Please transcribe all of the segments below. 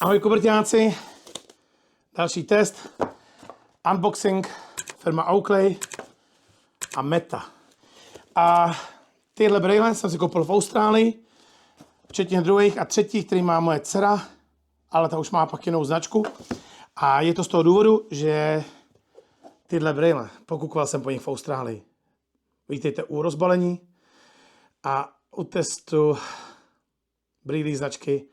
Ahoj koberťáci, další test, unboxing, firma Oakley a Meta. A tyhle brejle jsem si koupil v Austrálii, včetně druhých a třetích, který má moje dcera, ale ta už má pak jinou značku. A je to z toho důvodu, že tyhle brejle, pokukoval jsem po nich v Austrálii. Vítejte u rozbalení a u testu brýlí značky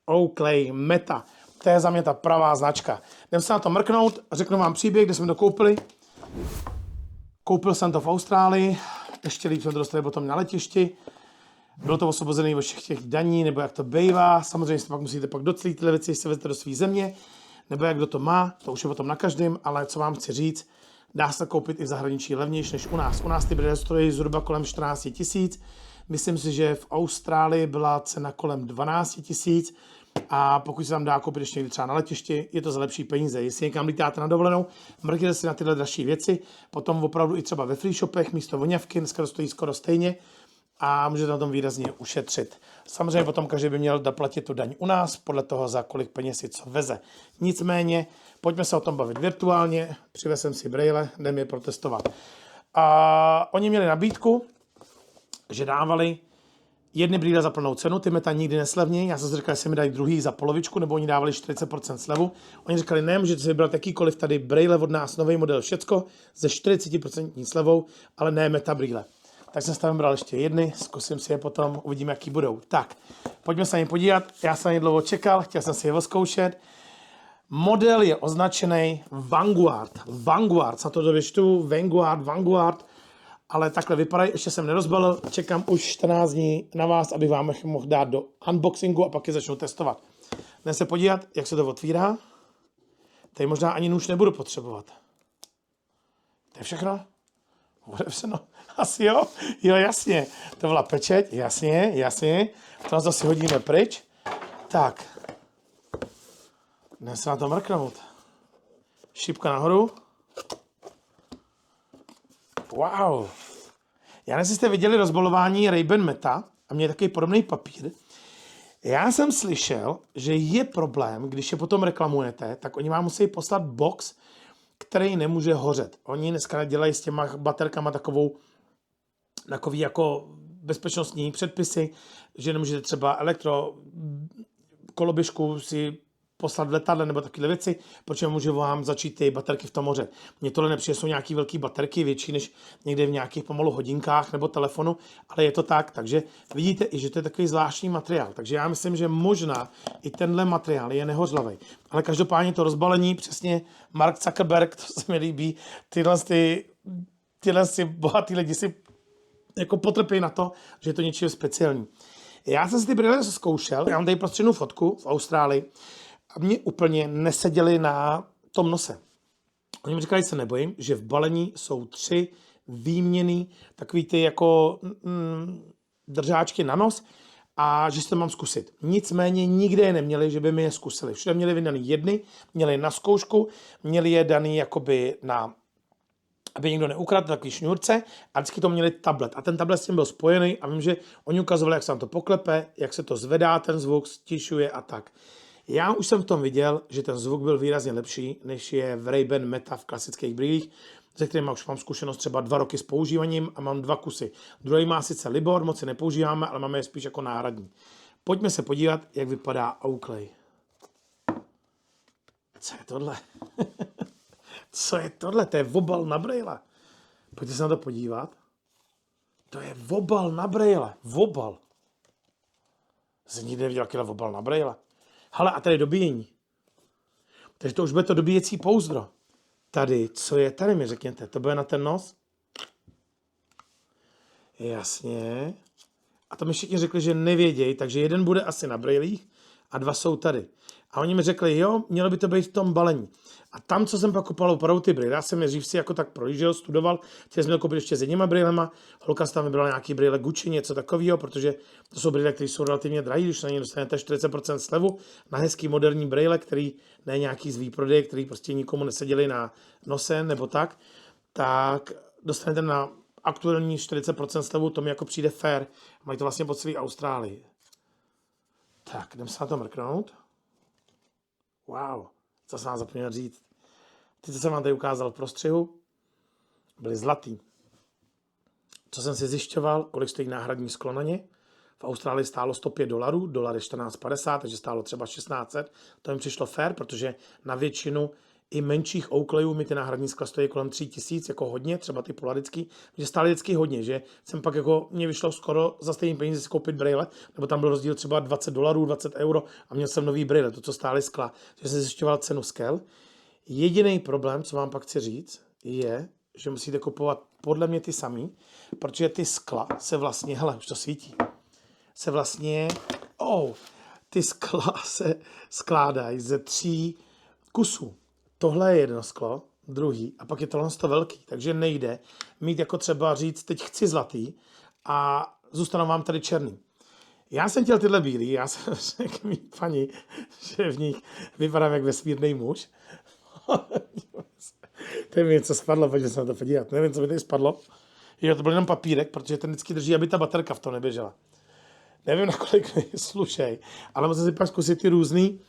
Oakley Meta. To je za mě ta pravá značka. Jdem se na to mrknout a řeknu vám příběh, kde jsme to koupili. Koupil jsem to v Austrálii, ještě líp jsme to dostali potom na letišti. Bylo to osvobozené od všech těch daní, nebo jak to bývá. Samozřejmě si pak musíte doclít tyhle věci, když se vezete do své země, nebo jak kdo to má, to už je potom na každém, ale co vám chci říct, dá se koupit i v zahraničí levnější než u nás. U nás ty brýle stojí zhruba kolem 14 000. Myslím si, že v Austrálii byla cena kolem 12 000 a pokud se tam dá koupit ještě někdy třeba na letišti, je to za lepší peníze. Jestli někam lítáte na dovolenou, mrkněte si na tyhle dražší věci, potom opravdu i třeba ve free shopech místo voňavky, dneska to stojí skoro stejně a můžete na tom výrazně ušetřit. Samozřejmě potom každý by měl doplatit tu daň u nás, podle toho, za kolik peněz si co veze. Nicméně, pojďme se o tom bavit virtuálně, přivez jsem si brejle, jdem je protestovat. A oni měli nabídku, že dávali jedny brýle za plnou cenu, ty Meta nikdy neslevnějí. Já jsem si říkal, jestli mi dají druhý za polovičku, nebo oni dávali 40% slevu. Oni říkali, ne, můžete si vybrat jakýkoliv tady brýle od nás, nový model, všecko, se 40% slevou, ale ne Meta brýle. Tak jsem si tam vybral ještě jedny, zkusím si je potom, uvidíme, jaký budou. Tak, pojďme se na ně podívat, já jsem na ně dlouho čekal, chtěl jsem si je oskoušet. Model je označený Vanguard, co to dověštu, Vanguard, ale takhle vypadají, ještě jsem nerozbalil, čekám už 14 dní na vás, abych vám mohl dát do unboxingu a pak je začnu testovat. Jdeme se podívat, jak se to otvírá. Tady možná ani nůž nebudu potřebovat. To je všechno? Odepsáno. Asi jo? Jo, jasně. To byla pečeť, jasně. To nás zase hodíme pryč. Tak. Jdeme se na to mrknout. Šipka nahoru. Wow. Já nevím, jestli jste viděli rozbalování Ray-Ban Meta a měli takový podobný papír. Já jsem slyšel, že je problém, když je potom reklamujete, tak oni vám musí poslat box, který nemůže hořet. Oni dneska dělají s těma baterkama takový jako bezpečnostní předpisy, že nemůžete třeba koloběžku si poslat v letadle nebo takové věci, protože může vám začít ty baterky v tom hořet. Mně tohle nepřijde, jsou nějaké velké baterky, větší než někde v nějakých pomalu hodinkách nebo telefonu, ale je to tak, takže vidíte i, že to je takový zvláštní materiál. Takže já myslím, že možná i tenhle materiál je nehořlavý. Ale každopádně to rozbalení, přesně Mark Zuckerberg, to se mi líbí, tyhle bohatý lidi si jako potrpí na to, že je to něčeho speciální. Já jsem si ty brýle zkoušel, já mám tady prostřednou fotku v Austrálii, a mě úplně neseděli na tom nose. Oni mi říkali, se nebojím, že v balení jsou 3 výměnný takový ty jako držáčky na nos a že se to mám zkusit. Nicméně nikde je neměli, že by mi je zkusili. Všude měli vydaný jedny, měli je na zkoušku, měli je daný jakoby na, aby někdo neukradl, takový šňůrce a vždycky to měli tablet. A ten tablet s tím byl spojený a vím, že oni ukazovali, jak se tam to poklepe, jak se to zvedá, ten zvuk, stišuje a tak. Já už jsem v tom viděl, že ten zvuk byl výrazně lepší, než je v Ray-Ban Meta v klasických brýlích, se kterými už mám zkušenost třeba 2 roky s používáním a mám 2 kusy. Druhý má sice Libor, moc si nepoužíváme, ale máme je spíš jako náhradní. Pojďme se podívat, jak vypadá Oakley. Co je tohle? Co je tohle? To je obal na brejle. Pojďte se na to podívat. To je obal na brejle. Obal. Jsem nikdy neviděl takovýhle obal na brejle. Hele, a tady dobíjení. Takže to už bude to dobíjecí pouzdro. Tady, co je tady, mi řekněte, to bude na ten nos? Jasně. A to mi všichni řekli, že nevědějí, takže jeden bude asi na brejlích a 2 jsou tady. A oni mi řekli, jo, mělo by to být v tom balení. A tam, co jsem pak kupoval opravdu ty brýle, já jsem je dřív si jako tak projížděl, studoval, chtěl jsem koupit ještě s jedněma brýlema, holka si tam vybrala nějaký brýle Gucci, něco takového, protože to jsou brýle, které jsou relativně drahé, když na ně dostanete 40% slevu na hezký moderní brýle, který ne nějaký z výprodeje, který prostě nikomu neseděli na nose nebo tak dostanete na aktuální 40% slevu, to mi jako přijde fair. Mají to vlastně po celé Austrálii. Tak, jdem se na to mrknout. Wow, co jsem vám zapomněl říct. Ty, co jsem vám tady ukázal v prostřihu, byly zlatý. Co jsem si zjišťoval, kolik stojí náhradní sklo na ně. V Austrálii stálo $105, dolar je 14,50, takže stálo třeba 1600. To mi přišlo fair, protože na většinu i menších Oakleyů mi ty náhradní skla stojí kolem 3000, jako hodně, třeba ty polarický, že stály vždycky hodně, že jsem pak jako, mě vyšlo skoro za stejný peníze si koupit brejle, nebo tam byl rozdíl třeba $20, 20 euro a měl jsem nový brejle, to, co stály skla, že jsem zjišťoval cenu skel. Jediný problém, co vám pak chci říct, je, že musíte kupovat podle mě ty samý, protože ty skla se vlastně, hele, už to svítí, se vlastně, ty skla se skládají ze 3 kusů. Tohle je jedno sklo, druhý, a pak je tohle velký, takže nejde mít jako třeba říct, teď chci zlatý a zůstanou vám tady černý. Já jsem chtěl tyhle bílý, já jsem řekl mít paní, že v nich vypadám jak vesmírný muž. Tady mi něco spadlo, pojďme se na to podívat. Nevím, co mi tady spadlo. Jo, to byl jenom papírek, protože ten vždycky drží, aby ta baterka v tom neběžela. Nevím, nakolik mi slušej, ale musím si pak zkusit ty různý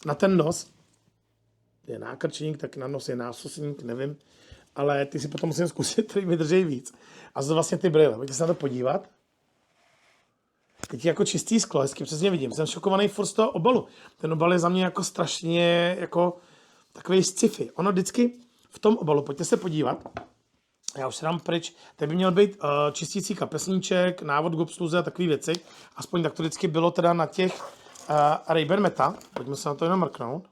na ten nos. Je nákrčník, tak na nos je násosník, nevím. Ale ty si potom musím zkusit, který mi drží víc. A to vlastně ty brýle. Pojďte se na to podívat. Teď jako čistý sklo, hezky přesně vidím. Jsem šokovaný furt z toho obalu. Ten obal je za mě jako strašně jako takový sci-fi. Ono vždycky v tom obalu, pojďte se podívat. Já už se dám pryč. Tady by měl být čistící kapesníček, návod k obsluze a takové věci. Aspoň tak to vždycky bylo teda na těch Ray-Ban Meta. Pojďme se na to jenom mrknout.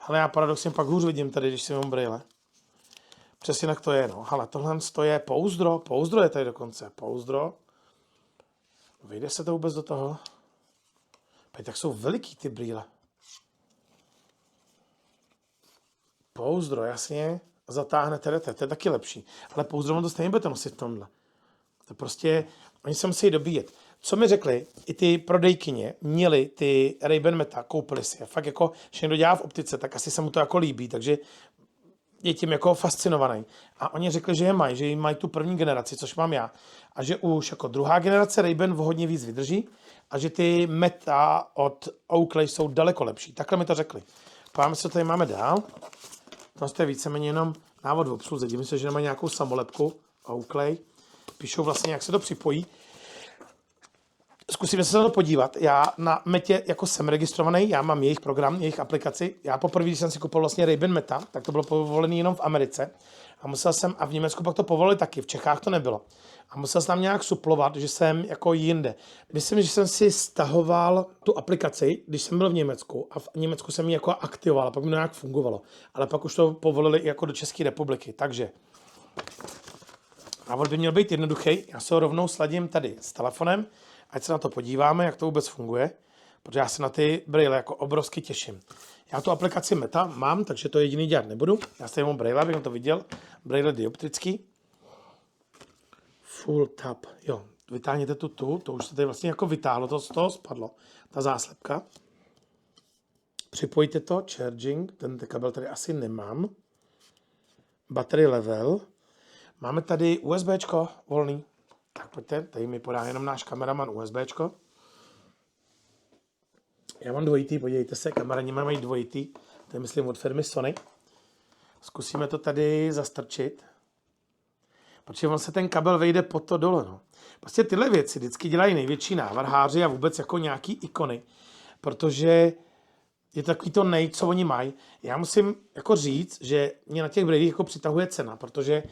Hele, já paradoxně pak hůř vidím tady, když si mám brýle. Přesně tak to je, no. Hele, tohle je pouzdro. Pouzdro je tady dokonce. Pouzdro. Vejde se to vůbec do toho? Tak jsou veliký ty brýle. Pouzdro, jasně. Zatáhnete, to je taky lepší. Ale pouzdro to stejně budete nosit v tomhle. To prostě, oni se musí dobíjet. Co mi řekli, i ty prodejkyně měli ty Ray-Ban Meta, koupili si je. Fakt jako, že někdo dělá v optice, tak asi se mu to jako líbí, takže je tím jako fascinovaný. A oni řekli, že je mají, že mají tu první generaci, což mám já. A že už jako druhá generace Ray-Ban hodně víc vydrží a že ty Meta od Oakley jsou daleko lepší. Takhle mi to řekli. Podíváme se, co tady máme dál. To je víceméně jenom návod v obsluze. Dívím se, že nemají nějakou samolepku Oakley. Píšou vlastně, jak se to připojí. Zkusíme se na to podívat. Já na Metě jako jsem registrovaný, já mám jejich program, jejich aplikaci. Já poprvé, když jsem si koupil vlastně Ray-Ban Meta, tak to bylo povolené jenom v Americe. A v Německu pak to povolili taky, v Čechách to nebylo. A musel jsem tam nějak suplovat, že jsem jako jinde. Myslím, že jsem si stahoval tu aplikaci, když jsem byl v Německu a v Německu jsem ji jako aktivoval a pak mi to nějak fungovalo. Ale pak už to povolili i jako do České republiky. Takže návod by měl být jednoduchý. Já se ho rovnou sladím tady s telefonem, ať se na to podíváme, jak to vůbec funguje, protože já se na ty brýle jako obrovsky těším. Já tu aplikaci Meta mám, takže to jediný dělat nebudu. Já si mám brýle, abych to viděl. Brýle dioptrický. Full tap. Jo, vytáhněte to už se tady vlastně jako vytáhlo, to z toho spadlo, ta záslepka. Připojte to, charging, ten kabel tady asi nemám. Battery level. Máme tady USBčko volný. Tak pojďte, tady mi podá jenom náš kameraman USBčko. Já mám dvojitý, podívejte se, kamerani mají dvojitý, to je myslím od firmy Sony. Zkusíme to tady zastrčit, protože on se ten kabel vejde pod to dole. No. Prostě tyhle věci vždycky dělají největší návrháři a vůbec jako nějaký ikony, protože je to takový to co oni mají. Já musím jako říct, že mě na těch brýlích jako přitahuje cena, protože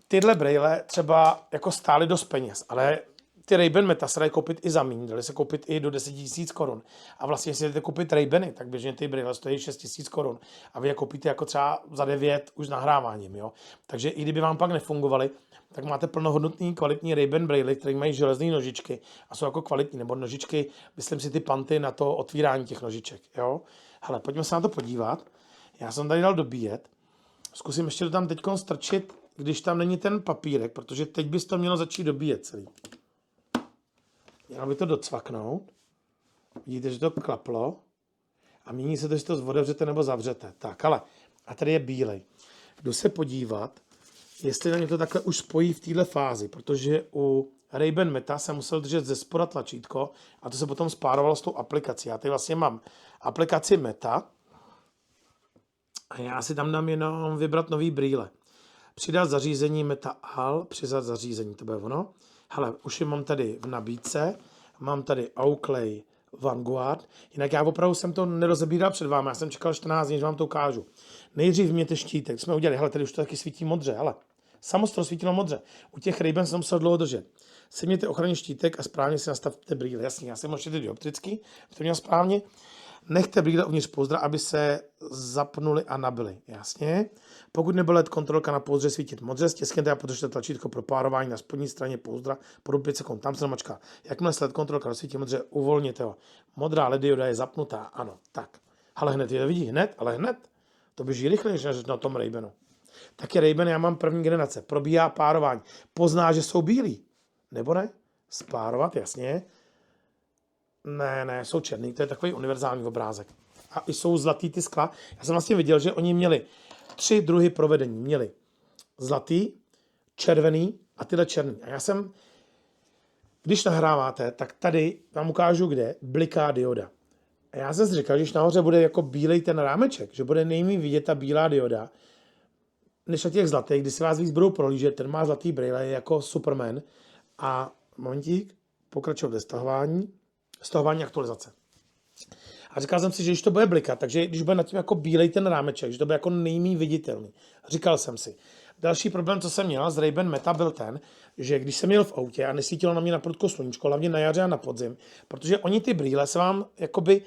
tyhle brýle třeba jako stály dost peněz, ale ty Ray-Ban Meta se dají koupit i za míň, dali se koupit i do 10 000 korun. A vlastně, jestli jdete koupit Ray-Bany, tak běžně ty brýle stojí 6 000 korun. A vy je koupíte jako třeba za 9 už nahráváním. Jo? Takže i kdyby vám pak nefungovaly, tak máte plnohodnotný kvalitní Ray-Ban brýle, které mají železné nožičky a jsou jako kvalitní, nebo nožičky, myslím si ty panty na to otvírání těch nožiček. Jo? Hele, pojďme se na to podívat. Já jsem tady dal dobíjet. Zkusím ještě to tam teď strčit, když tam není ten papírek, protože teď bys to mělo začít dobíjet celý. Mělo by to docvaknout. Vidíte, že to klaplo. A mění se to, jestli to otevřete nebo zavřete. Tak, ale a tady je bílej. Jdu se podívat, jestli na ně to takhle už spojí v této fázi, protože u Ray-Ban Meta jsem musel držet ze spoda tlačítko a to se potom spárovalo s tou aplikací. Já tady vlastně mám aplikaci Meta a já si tam dám jenom vybrat nový brýle. Přidat zařízení Meta Al, přidat zařízení, to bude ono. Hele, už je mám tady v nabídce, mám tady Oakley Vanguard, jinak já opravdu jsem to nerozebíral před vámi, já jsem čekal 14 dní, že vám to ukážu. Nejdřív mějte štítek, jsme udělali, hele, tady už to taky svítí modře, hele. Samo to svítilo modře. U těch Ray-Ban jsem musel dlouho držet. Sejměte ochranný štítek a správně si nastavte brýle. Jasně, já jsem možná ty dioptrický, to měl správně. Nechte brýle uvnitř pouzdra, aby se zapnuli a nabili. Jasně. Pokud nebude LED kontrolka na pouzdře svítit modře, stiskněte a podržte tlačítko pro párování na spodní straně pouzdra po dobu 5 sekund. Tam se namačká. Jakmile se LED kontrolka rozsvítí modře, uvolněte ho. Modrá LED dioda je zapnutá. Ano, tak. Ale hned je vidí, hned, ale hned. To běží rychleji, než na tom Ray-Banu. Taky Ray-Ban já mám první generace. Probíhá párování. Pozná, že jsou bílí. Nebo ne? Spárovat, jasně. Ne, jsou černý, to je takový univerzální obrázek. A i jsou zlatý ty skla. Já jsem vlastně viděl, že oni měli 3 druhy provedení. Měli zlatý, červený a tyhle černý. A já jsem, když nahráváte, tak tady vám ukážu, kde bliká dioda. A já jsem si říkal, že když nahoře bude jako bílej ten rámeček, že bude nejméně vidět ta bílá dioda, než na těch zlatých, kdy si vás víc budou prolížet, ten má zlatý brýle, je jako Superman. A momentík, pokračovat ve stahování aktualizace. A říkal jsem si, že když to bude blikat, takže když bude nad tím jako bílej ten rámeček, že to bude jako nejméně viditelný. Říkal jsem si. Další problém, co jsem měl z Ray-Ban Meta, byl ten, že když jsem jel v autě a nesvítilo na mě na prudko sluníčko, hlavně na jaře a na podzim, protože oni ty brýle se vám jakoby.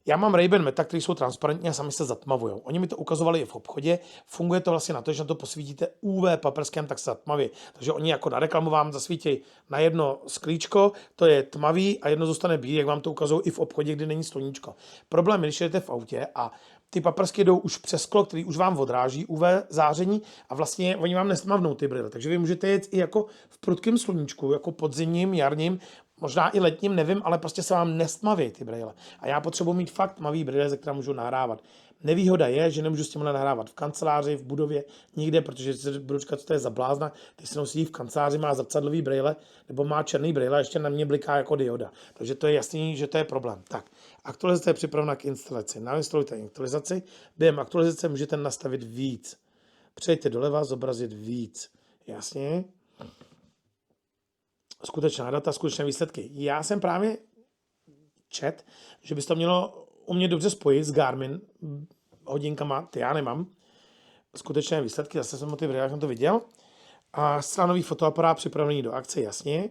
Já mám Ray-Ban Meta, které jsou transparentní a sami se zatmavujou. Oni mi to ukazovali i v obchodě. Funguje to vlastně na to, že na to posvítíte UV paprskem, tak se zatmaví. Takže oni jako na reklamu vám zasvítí na jedno sklíčko, to je tmavý a jedno zůstane bílý, jak vám to ukazují i v obchodě, kdy není sluníčko. Problém je, když jdete v autě a ty paprsky jdou už přes sklo, který už vám odráží UV záření a vlastně oni vám nestmavnou ty brýle. Takže vy můžete jet i jako v prudkém sluníčku, jako podzimním, jarním, možná i letním, nevím, ale prostě se vám nestmaví ty brýle. A já potřebuji mít fakt tmavý brýle, ze které můžu nahrávat. Nevýhoda je, že nemůžu s tímhle nahrávat v kanceláři, v budově, nikde, protože se budu říkat, co to je za blázna. Když se nosí v kanceláři, má zrcadlový brýle, nebo má černý brýle, ještě na mě bliká jako dioda. Takže to je jasný, že to je problém. Tak, aktualizace je připravena k instalaci. Nainstalujte aktualizaci. Během aktualizace můžete nastavit víc. Přejďte doleva, zobrazit víc. Jasně. Skutečná data, skutečné výsledky. Já jsem právě čet, že bys to mělo umět dobře spojit s Garmin hodinkama, ty já nemám. Skutečné výsledky, zase jsem o ty videa, jsem to viděl. A zcela nový fotoaparát připravený do akce, jasně.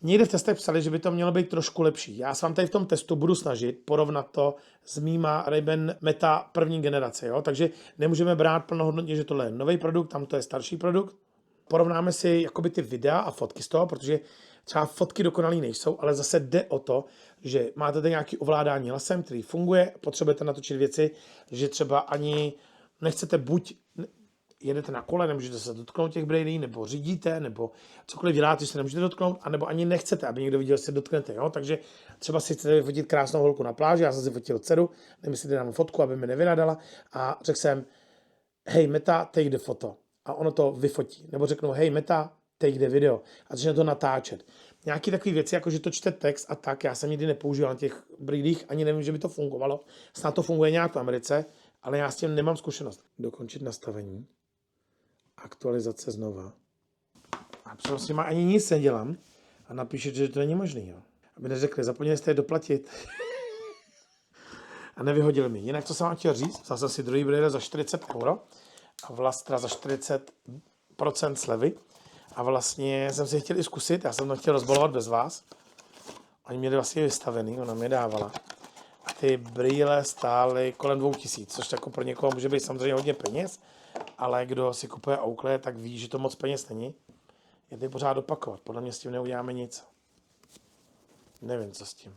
Někde v testech psali, že by to mělo být trošku lepší. Já se vám tady v tom testu budu snažit porovnat to s mýma Ray-Ban Meta první generace. Jo? Takže nemůžeme brát plnohodnotně, že tohle je nový produkt, tam to je starší produkt. Porovnáme si jakoby ty videa a fotky z toho, protože třeba fotky dokonalý nejsou, ale zase jde o to, že máte tady nějaký ovládání hlasem, který funguje, potřebujete natočit věci, že třeba ani nechcete buď jedete na kole, nemůžete se dotknout těch brýlí, nebo řídíte, nebo cokoliv děláte, se nemůžete dotknout, anebo ani nechcete, aby někdo viděl, že se dotknete. Jo? Takže třeba si chcete vyfotit krásnou holku na pláži, já jsem si fotil dceru, nevím, si dám fotku, aby mi nevynadala a řekl jsem, hej Meta, take the photo. A ono to vyfotí. Nebo řeknu, hej Meta, take the video. A začne to natáčet. Nějaké takové věci, jako že to čte text a tak, já jsem nikdy nepoužíval na těch brýlích, ani nevím, že by to fungovalo. Snad to funguje nějak v Americe, ale já s tím nemám zkušenost. Dokončit nastavení. Aktualizace znova. A prostě ani nic nedělám a napíšete, že to není možný. Jo. Aby neřekli, zapomněli jste je doplatit. A nevyhodili mi. Jinak, co jsem vám chtěl říct, vzal jsem si druhý brýle za 40 € a Vlastra za 40% slevy. A vlastně jsem si chtěl i zkusit, já jsem to chtěl rozbalovat bez vás. Oni měli vlastně vystavený, ona mě dávala. A ty brýle stály kolem 2000, což jako pro někoho může být samozřejmě hodně peněz, ale kdo si kupuje Oakley, tak ví, že to moc peněz není. Je to pořád opakovat, podle mě s tím neuděláme nic. Nevím, co s tím.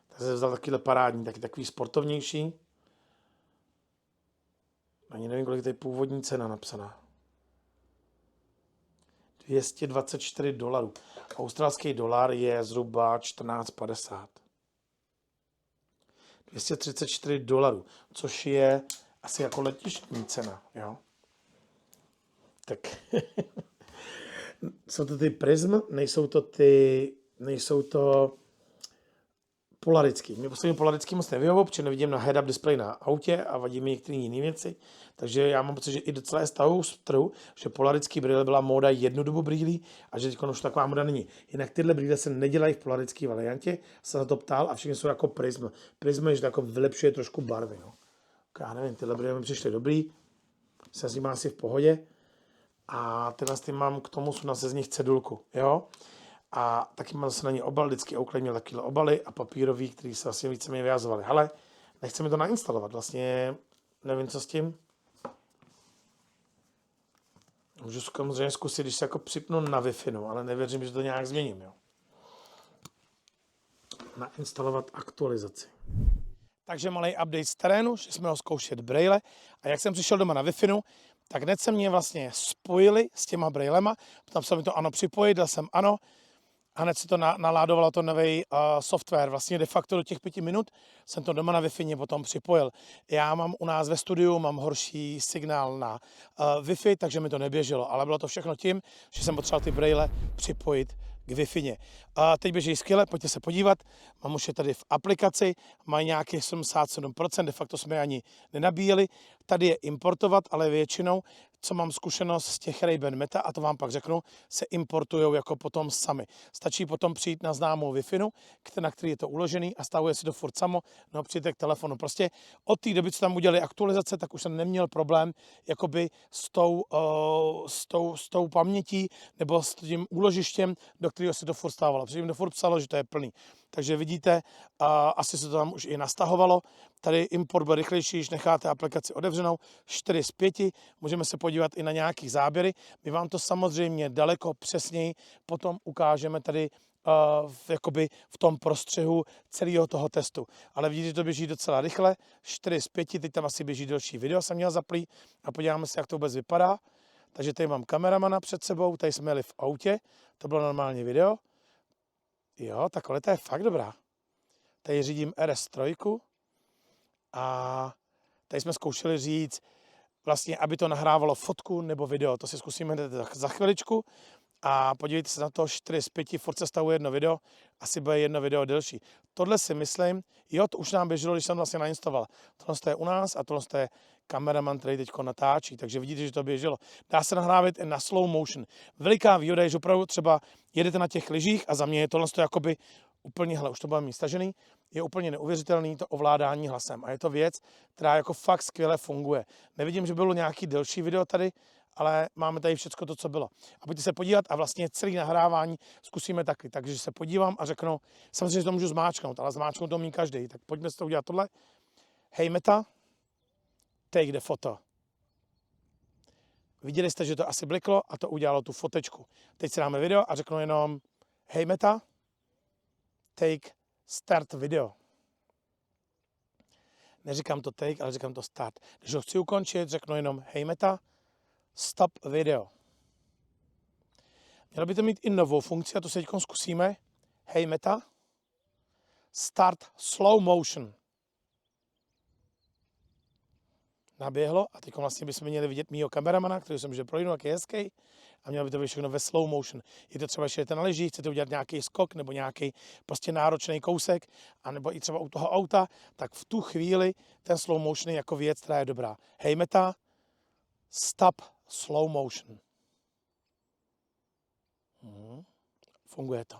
Tak jsem vzal takovýhle parádní, takový sportovnější. Ani nevím, kolik je původní cena napsaná. $224. Australský dolar je zhruba 14,50. $234, což je asi jako letištní cena, jo. Tak Jsou to ty Prism, nejsou to polarický. Mě poslední polarický moc nevyhovou, protože nevidím na head-up display na autě a vadí mi některé jiné věci. Takže já mám pocit, že i docela je stavu z trhu, že polarický brýle byla móda jednu dobu brýlí a že teď už taková móda není. Jinak tyhle brýle se nedělají v polarické variantě, jsem na to ptal a všechny jsou jako Prism. Prism je, že to jako vylepšuje trošku barvy. No. Já nevím, tyhle brýle mi přišly dobrý, jsem s nimi asi v pohodě a tyhle mám k tomu sundal se z nich cedulku, jo. A taky mám zase na ně obal, vždycky Oakley měl takovýhle obaly a papírový, který se vlastně víceméně vyjazovaly. Hele, nechce mi to nainstalovat, vlastně nevím, co s tím. Můžu samozřejmě zkusit, když se jako připnu na Wi-Fi, ale nevěřím, že to nějak změním, jo. Nainstalovat aktualizaci. Takže malý update z terénu, že jsme ho zkoušet braille a jak jsem přišel doma na Wi-Fi, tak hned se mě vlastně spojili s těma brailema, tam se mi to ano připojit, dal jsem ano, a hned se to naládovalo to nový software. Vlastně de facto do těch 5 minut jsem to doma na Wi-Fi potom připojil. Já mám u nás ve studiu, mám horší signál na Wi-Fi, takže mi to neběželo, ale bylo to všechno tím, že jsem potřeboval ty braille připojit k Wi-Fi. Teď běží skvěle, pojďte se podívat. Mám už je tady v aplikaci, mají nějakých 77%, de facto jsme je ani nenabíjeli. Tady je importovat, ale většinou, co mám zkušenost z těch Ray-Ban Meta, a to vám pak řeknu, se importujou jako potom sami. Stačí potom přijít na známou Wi-Fi, na který je to uložený a stahuje si to furt samo, no přijďte k telefonu. Prostě od té doby, co tam udělali aktualizace, tak už jsem neměl problém jakoby s tou pamětí nebo s tím úložištěm, do kterého se to furt stávalo. Protože jim to furt psalo, že to je plný. Takže vidíte, asi se to tam už i nastahovalo. Tady import bude rychlejší, když necháte aplikaci otevřenou. 4 z 5. Můžeme se podívat i na nějaké záběry. My vám to samozřejmě daleko přesněji potom ukážeme tady jakoby v tom prostřihu celého toho testu. Ale vidíte, že to běží docela rychle. 4 z 5, teď tam asi běží delší video, jsem měl zaplý a podíváme se, jak to vůbec vypadá. Takže tady mám kameramana před sebou, tady jsme jeli v autě, to bylo normální video. Jo, takhle to je fakt dobrá. Tady řídím RS3 a tady jsme zkoušeli říct, vlastně, aby to nahrávalo fotku nebo video. To si zkusíme za chviličku a podívejte se na to, 4 z 5, furt se stavuje jedno video, asi bude jedno video delší. Tohle si myslím, jo, to už nám běželo, když jsem vlastně nainstaloval. Tohle je u nás a tohle je kameraman, který teď natáčí, takže vidíte, že to běželo. Dá se nahrávat i na slow motion. Veliká výhoda je, že opravdu třeba jedete na těch lyžích a za mě je tohle jakoby úplně, hele, už to bude mít stažený, je úplně neuvěřitelný to ovládání hlasem. A je to věc, která jako fakt skvěle funguje. Nevidím, že bylo nějaký delší video tady, ale máme tady všechno to, co bylo. A pojďte se podívat a vlastně celé nahrávání zkusíme taky. Takže se podívám a řeknu, samozřejmě, že to můžu zmáčknout, ale zmáčknout to umí každý. Tak pojďme si to udělat tohle. Hey Meta, take the photo. Viděli jste, že to asi bliklo a to udělalo tu fotečku. Teď si dáme video a řeknu jenom Hey Meta, take start video. Neříkám to take, ale říkám to start. Když ho chci ukončit, řeknu jenom Hey Meta, stop video. Mělo by to mít i novou funkci a to se teď zkusíme. Hey Meta, start slow motion. Naběhlo a teď vlastně bychom měli vidět mýho kameramana, který jsem může projít, jak je hezký, a mělo by to být všechno ve slow motion. Je to třeba, že jdete na lyžích, chcete udělat nějaký skok nebo nějaký prostě náročný kousek, anebo i třeba u toho auta, tak v tu chvíli ten slow motion je jako věc, která je dobrá. Hey Meta, stop slow motion. Funguje to.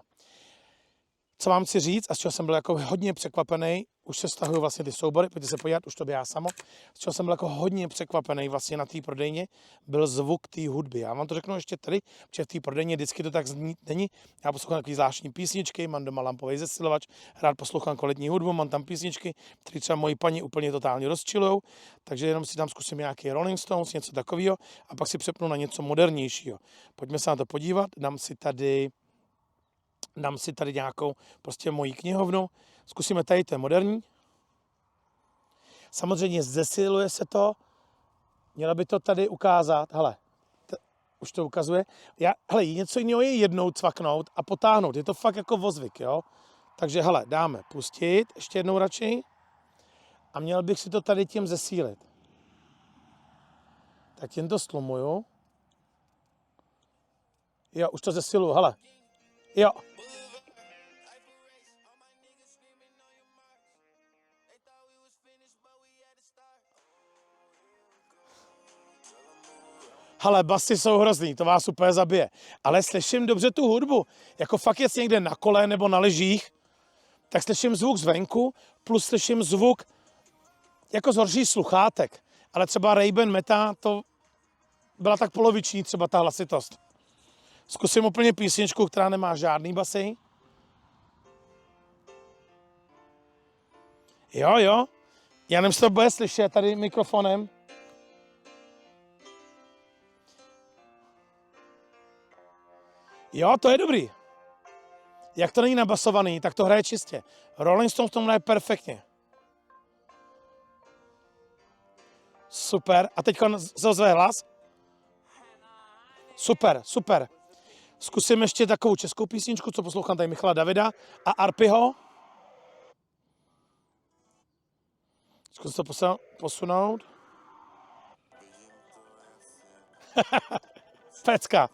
Co vám chci říct, a z čeho jsem byl jako hodně překvapený, už se stahují vlastně ty soubory, pojďte se podívat, už to běhá samo, z čeho jsem byl jako hodně překvapený vlastně na té prodejně, byl zvuk té hudby. Já vám to řeknu ještě tady, protože v té prodejně vždycky to tak znít není. Já poslouchám takový zvláštní písničky, mám doma lampový zesilovač, rád poslouchám kvalitní hudbu, mám tam písničky, které třeba moji paní úplně totálně rozčilujou, takže jenom si tam zkusím nějaký Rolling Stones, něco takového a pak si přepnu na něco modernějšího. Pojďme se na to podívat, dám si tady nějakou prostě moji knihovnu. Zkusíme tady, to je moderní. Samozřejmě zesiluje se to. Mělo by to tady ukázat. Hele, už to ukazuje. Hele, něco jiného je jednou cvaknout a potáhnout. Je to fakt jako vozvyk, jo. Takže hele, dáme pustit, ještě jednou radši. A měl bych si to tady tím zesílit. Tak tím to stlumuju. Jo, už to zesiluju, hele. Jo. Hele, basy jsou hrozný, to vás úplně zabije. Ale slyším dobře tu hudbu. Jako fakt jest někde na kole nebo na lyžích, tak slyším zvuk zvenku, plus slyším zvuk jako z horších sluchátek. Ale třeba Ray-Ban Meta, to byla tak poloviční třeba ta hlasitost. Zkusím úplně písničku, která nemá žádný basy. Jo. Já nevím, jestli to bude slyšet tady mikrofonem. Jo, to je dobrý. Jak to není nabasovaný, tak to hraje čistě. Rolling Stone v tom hraje perfektně. Super. A teď se ozve hlas. Super. Zkusím ještě takovou českou písničku, co poslouchám tady Michala Davida a Arpiho. Zkusím to posunout. Pecka.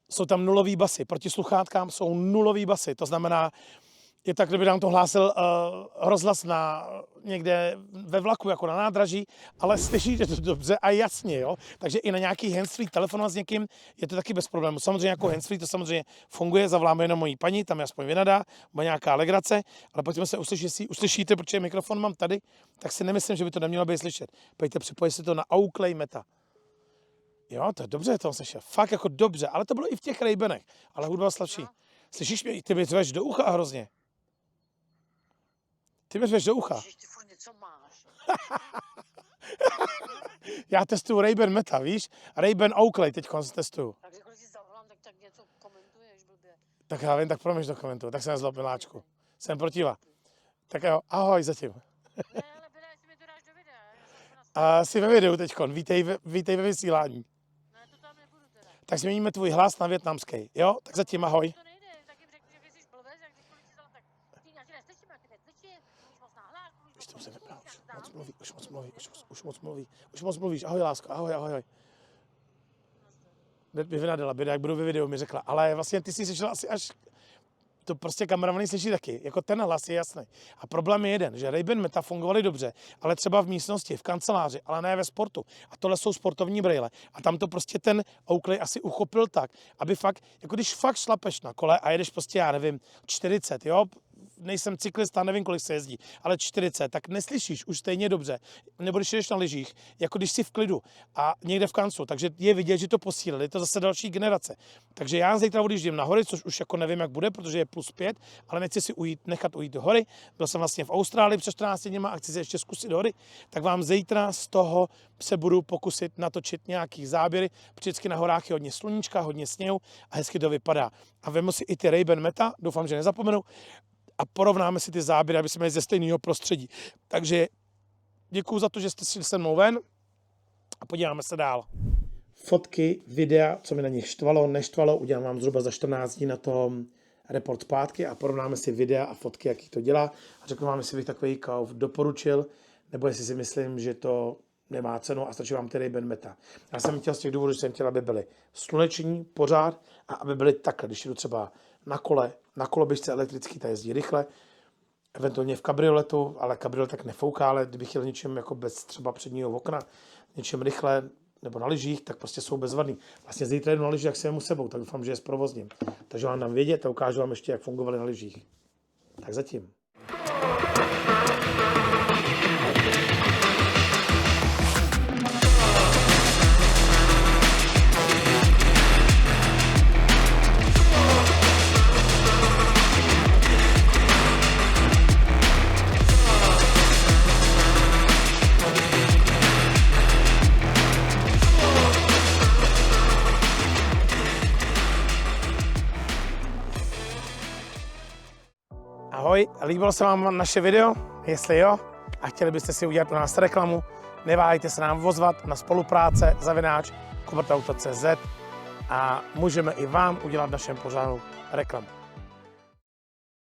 Jsou tam nulový basy, proti sluchátkám jsou nulový basy, to znamená, je tak, kdyby nám to hlásil rozhlas někde ve vlaku, jako na nádraží, ale slyšíte to dobře a jasně, jo. Takže i na nějaký handsfree telefonovat s někým je to taky bez problému. Samozřejmě jako handsfree to samozřejmě funguje, zavoláme jenom mojí paní, tam je aspoň vynadá, má nějaká legrace, ale pojďme se uslyšet, jestli uslyšíte, protože mikrofon mám tady, tak si nemyslím, že by to nemělo být slyšet. Pojďte, připojit si to na Oakley Meta. Jo, to je dobře, to slyšel. Fakt jako dobře, ale to bylo i v těch Ray-Banech, ale hudba slabší. Slyšíš mě, ty mi řveš do ucha hrozně. Ty mi řveš do ucha. Ježiš, ty furt něco máš. Já testuju Ray-Ban Meta, víš? Ray-Ban Oakley teďko testuju. Tak když si zavolám, tak něco komentuješ blbě. Tak já vím, tak promiň, že to komentuju. Tak se nezlob, miláčku. Jsem protiva. Tak jo, ahoj zatím. Ne, ale byla, jestli mi to dáš do videa. Jsi ve videu teďko, vítej ve vysílání. Ne, to tam nebudu teda. Tak změníme tvůj hlas na vietnamský, jo? Tak zatím ahoj. To nejde, tak jim řekni, že jsi blbec, jak když kolik si dal, tak já ti neslyším, já ti neslyším, mluvíš moc nahlas, Už to se vypral, už moc mluvíš, ahoj lásko, ahoj. By vynadala, jak budu ve videu, mi řekla, ale vlastně ty jsi slyšela asi až, to prostě kameramani slyší taky, jako ten hlas je jasný. A problém je jeden, že Ray-Ban Meta fungovaly dobře, ale třeba v místnosti, v kanceláři, ale ne ve sportu. A tohle jsou sportovní brejle. A tam to prostě ten Oakley asi uchopil tak, aby fakt, jako když fakt šlapeš na kole a jedeš prostě, já nevím, 40, jo, nejsem cyklista, nevím, kolik se jezdí, ale 40, tak neslyšíš už stejně dobře, nebo když jdeš na lyžích, jako když jsi v klidu a někde v kanclu, takže je vidět, že to posílili, je to zase další generace. Takže já zítra odjíždím na hory, což už jako nevím, jak bude, protože je +5, ale nechci si nechat ujít do hory. Byl jsem vlastně v Austrálii před 14 dněma a chci si ještě zkusit hory, tak vám zítra z toho se budu pokusit natočit nějaký záběry. Vždycky na horách je hodně sluníčka, hodně sněhu a hezky to vypadá. A vemu si i ty Ray-Ban Meta, doufám, že nezapomenu, a porovnáme si ty záběry, aby jsme jeli ze stejného prostředí. Takže děkuju za to, že jste šli se mnou ven a podíváme se dál. Fotky, videa, co mi na nich štvalo, neštvalo, udělám vám zhruba za 14 dní na tom report zpátky a porovnáme si videa a fotky, jaký to dělá. A řeknu vám, jestli bych takový kauf doporučil, nebo jestli si myslím, že to nemá cenu a stačí vám ty Ray-Ban Meta. Já jsem chtěl z těch důvodů, že jsem chtěl, aby byly sluneční pořád a aby byly takhle, když jdu třeba na koloběžce elektrický, ta jezdí rychle, eventuálně v kabrioletu, ale kabriolet tak nefouká, ale kdybych chtěl něčem jako bez třeba předního okna, něčem rychle, nebo na lyžích, tak prostě jsou bezvadný. Vlastně zítra jdu na lyži, jak si jemu sebou, tak doufám, že je zprovozním. Takže vám dám vědět a ukážu vám ještě, jak fungovaly na lyžích. Tak zatím. Ahoj, líbilo se vám naše video? Jestli jo a chtěli byste si udělat u nás reklamu, neváhejte se nám ozvat na spolupráce @kubertauto.cz a můžeme i vám udělat v našem pořadu reklamu.